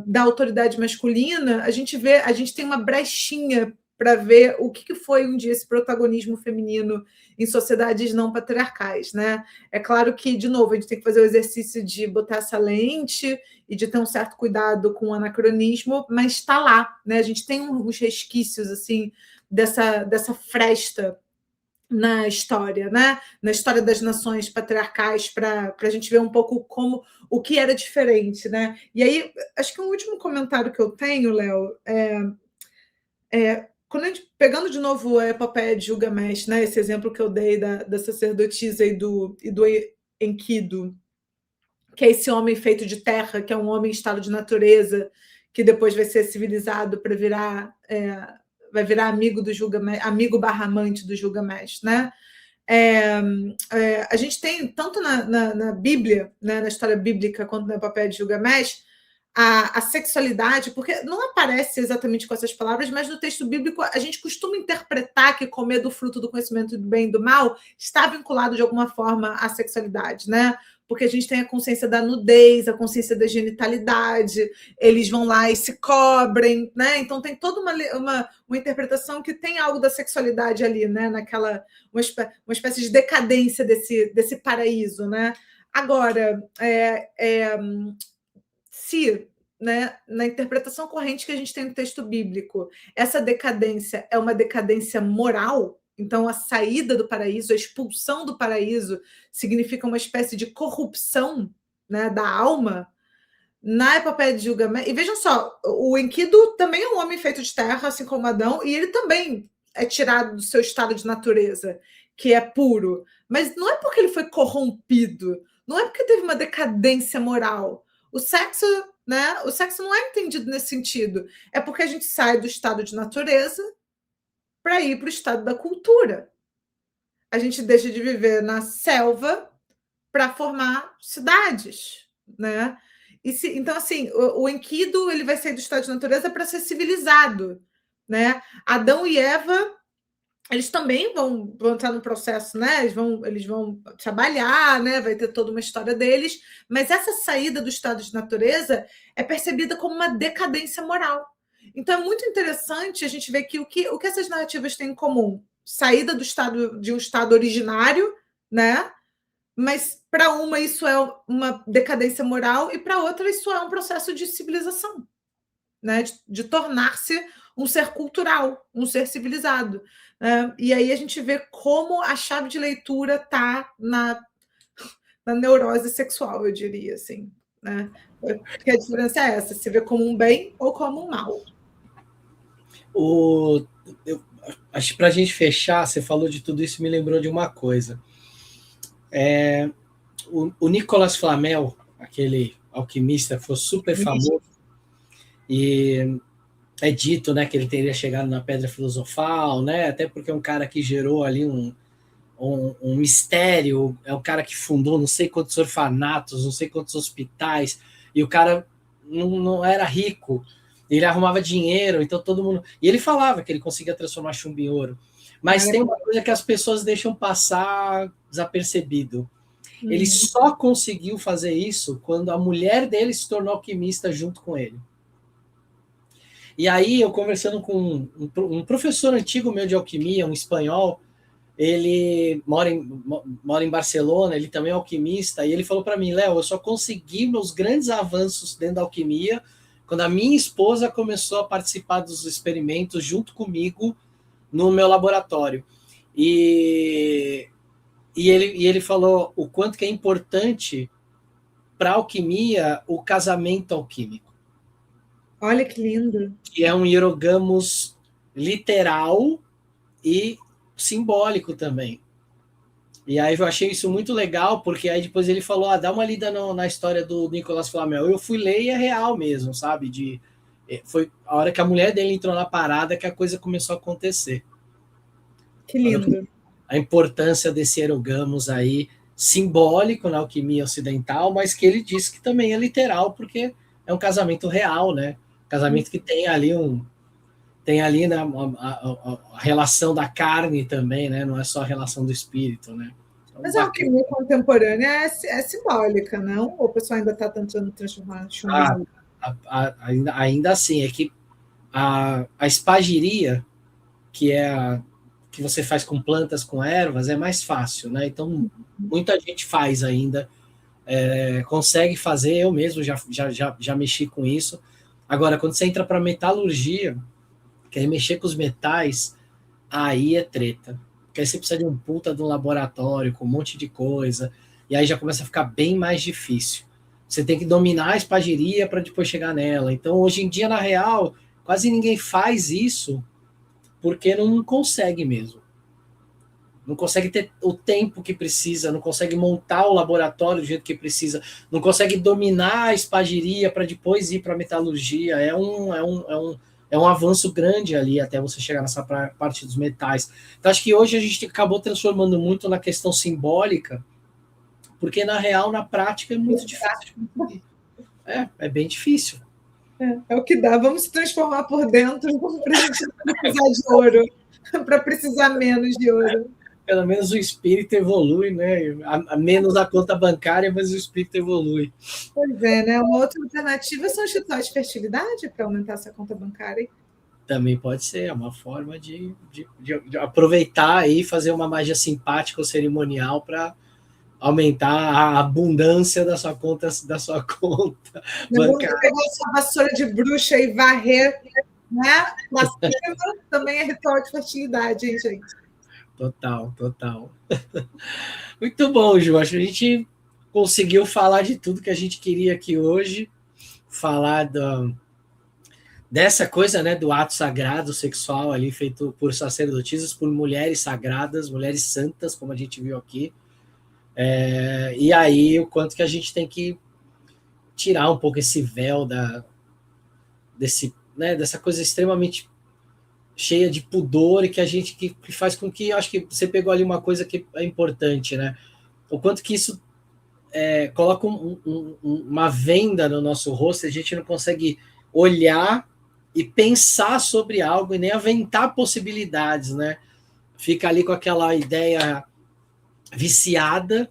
da autoridade masculina, a gente tem uma brechinha para ver o que foi um dia esse protagonismo feminino em sociedades não patriarcais, né? É claro que, de novo, a gente tem que fazer o exercício de botar essa lente e de ter um certo cuidado com o anacronismo, mas está lá, né? A gente tem uns resquícios assim dessa fresta na história, né? Na história das nações patriarcais, para a gente ver um pouco como o que era diferente, né? E aí, acho que um último comentário que eu tenho, Léo, quando a gente, pegando de novo a epopeia de Gilgamesh, né? Esse exemplo que eu dei da sacerdotisa e do Enkidu, que é esse homem feito de terra, que é um homem em estado de natureza, que depois vai ser civilizado para vai virar amigo do Gilgamesh, amigo barra amante do Gilgamesh, né? A gente tem, tanto na Bíblia, né, na história bíblica, quanto na epopeia de Gilgamesh, a sexualidade, porque não aparece exatamente com essas palavras, mas no texto bíblico a gente costuma interpretar que comer do fruto do conhecimento do bem e do mal está vinculado de alguma forma à sexualidade, né? Porque a gente tem a consciência da nudez, a consciência da genitalidade, eles vão lá e se cobrem, né? Então tem toda uma interpretação que tem algo da sexualidade ali, né? Naquela uma espécie de decadência desse paraíso, né? Agora, se, né, na interpretação corrente que a gente tem no texto bíblico, essa decadência é uma decadência moral, então a saída do paraíso, a expulsão do paraíso, significa uma espécie de corrupção, né, da alma, na epopeia de Gilgamesh. E vejam só, o Enkidu também é um homem feito de terra, assim como Adão, e ele também é tirado do seu estado de natureza, que é puro. Mas não é porque ele foi corrompido, não é porque teve uma decadência moral. O sexo, né? O sexo não é entendido nesse sentido. É porque a gente sai do estado de natureza para ir para o estado da cultura. A gente deixa de viver na selva para formar cidades, né? Então, assim, o Enkidu ele vai sair do estado de natureza para ser civilizado, né? Adão e Eva, eles também vão entrar no processo, né? Eles vão trabalhar, né? Vai ter toda uma história deles, mas essa saída do estado de natureza é percebida como uma decadência moral. Então, é muito interessante a gente ver que o que essas narrativas têm em comum? Saída de um estado originário, né? Mas para uma isso é uma decadência moral e para outra isso é um processo de civilização, né? de tornar-se um ser cultural, um ser civilizado. E aí a gente vê como a chave de leitura está na neurose sexual, eu diria assim. Né? Porque a diferença é essa, se vê como um bem ou como um mal. Acho que para a gente fechar, você falou de tudo isso, me lembrou de uma coisa. O Nicolas Flamel, aquele alquimista que foi super famoso, e é dito, né, que ele teria chegado na Pedra Filosofal, né, até porque é um cara que gerou ali um mistério, é um cara que fundou não sei quantos orfanatos, não sei quantos hospitais, e o cara não era rico, ele arrumava dinheiro, então todo mundo... E ele falava que ele conseguia transformar chumbo em ouro. Mas tem uma coisa que as pessoas deixam passar desapercebido. Ele só conseguiu fazer isso quando a mulher dele se tornou alquimista junto com ele. E aí, eu conversando com um professor antigo meu de alquimia, um espanhol, ele mora em Barcelona, ele também é alquimista, e ele falou para mim, Léo, eu só consegui meus grandes avanços dentro da alquimia quando a minha esposa começou a participar dos experimentos junto comigo no meu laboratório. E ele falou o quanto que é importante para a alquimia o casamento alquímico. Olha que lindo. Que é um hierogamos literal e simbólico também. E aí eu achei isso muito legal, porque aí depois ele falou, dá uma lida na história do Nicolas Flamel. Eu fui ler e é real mesmo, sabe? Foi a hora que a mulher dele entrou na parada que a coisa começou a acontecer. Que lindo. A importância desse hierogamos aí, simbólico na alquimia ocidental, mas que ele disse que também é literal, porque é um casamento real, né? Casamento que tem ali né, a relação da carne também, né? Não é só a relação do espírito, né? Então, mas a alquimia contemporânea é simbólica, não? Ou o pessoal ainda está tentando transformar chumbo? Ainda assim, é que a espagiria, que é que você faz com plantas, com ervas, é mais fácil, né? Então, muita gente faz ainda, consegue fazer, eu mesmo já mexi com isso. Agora, quando você entra para metalurgia, quer mexer com os metais, aí é treta. Porque aí você precisa de um puta de um laboratório com um monte de coisa, e aí já começa a ficar bem mais difícil. Você tem que dominar a espagiria para depois chegar nela. Então, hoje em dia, na real, quase ninguém faz isso porque não consegue mesmo. Não consegue ter o tempo que precisa, não consegue montar o laboratório do jeito que precisa, não consegue dominar a espagiria para depois ir para a metalurgia. É um avanço grande ali até você chegar nessa parte dos metais. Então, acho que hoje a gente acabou transformando muito na questão simbólica, porque na real, na prática, é muito difícil. É bem difícil. É o que dá. Vamos se transformar por dentro para a gente não precisar de ouro, para precisar menos de ouro. Pelo menos o espírito evolui, né? A menos a conta bancária, mas o espírito evolui. Pois é, né? Uma outra alternativa são os rituais de fertilidade para aumentar essa conta bancária. Também pode ser, é uma forma de aproveitar e fazer uma magia simpática ou cerimonial para aumentar a abundância da sua conta bancária. Pegar essa vassoura de bruxa e varrer, né? Na cima também é ritual de fertilidade, hein, gente? Total. Muito bom, Ju. Acho que a gente conseguiu falar de tudo que a gente queria aqui hoje. Falar dessa coisa, né, do ato sagrado sexual ali feito por sacerdotisas, por mulheres sagradas, mulheres santas, como a gente viu aqui. E aí o quanto que a gente tem que tirar um pouco esse véu dessa coisa extremamente cheia de pudor e que faz com que, acho que você pegou ali uma coisa que é importante, né? O quanto que isso coloca uma venda no nosso rosto, a gente não consegue olhar e pensar sobre algo e nem aventar possibilidades, né? Fica ali com aquela ideia viciada,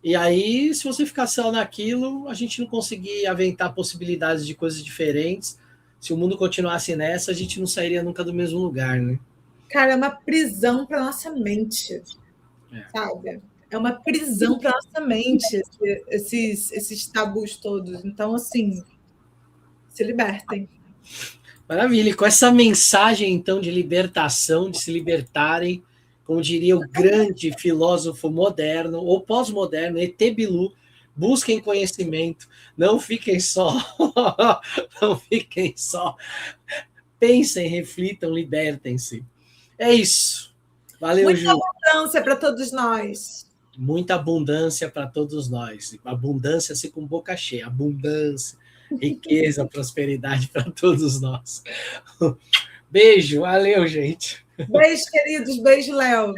e aí, se você ficar só naquilo, a gente não conseguir aventar possibilidades de coisas diferentes. Se o mundo continuasse nessa, a gente não sairia nunca do mesmo lugar, né? Cara, é uma prisão para nossa mente, sabe? É uma prisão para nossa mente, esses tabus todos. Então, assim, se libertem. Maravilha. E com essa mensagem, então, de libertação, de se libertarem, como diria o grande filósofo moderno ou pós-moderno, E.T. Bilu, busquem conhecimento, não fiquem só, não fiquem só. Pensem, reflitam, libertem-se. É isso. Valeu, Muita Ju. abundância para todos nós. Muita abundância para todos nós. Abundância assim com boca cheia. Abundância, riqueza, prosperidade para todos nós. Beijo. Valeu, gente. Beijo, queridos. Beijo, Léo.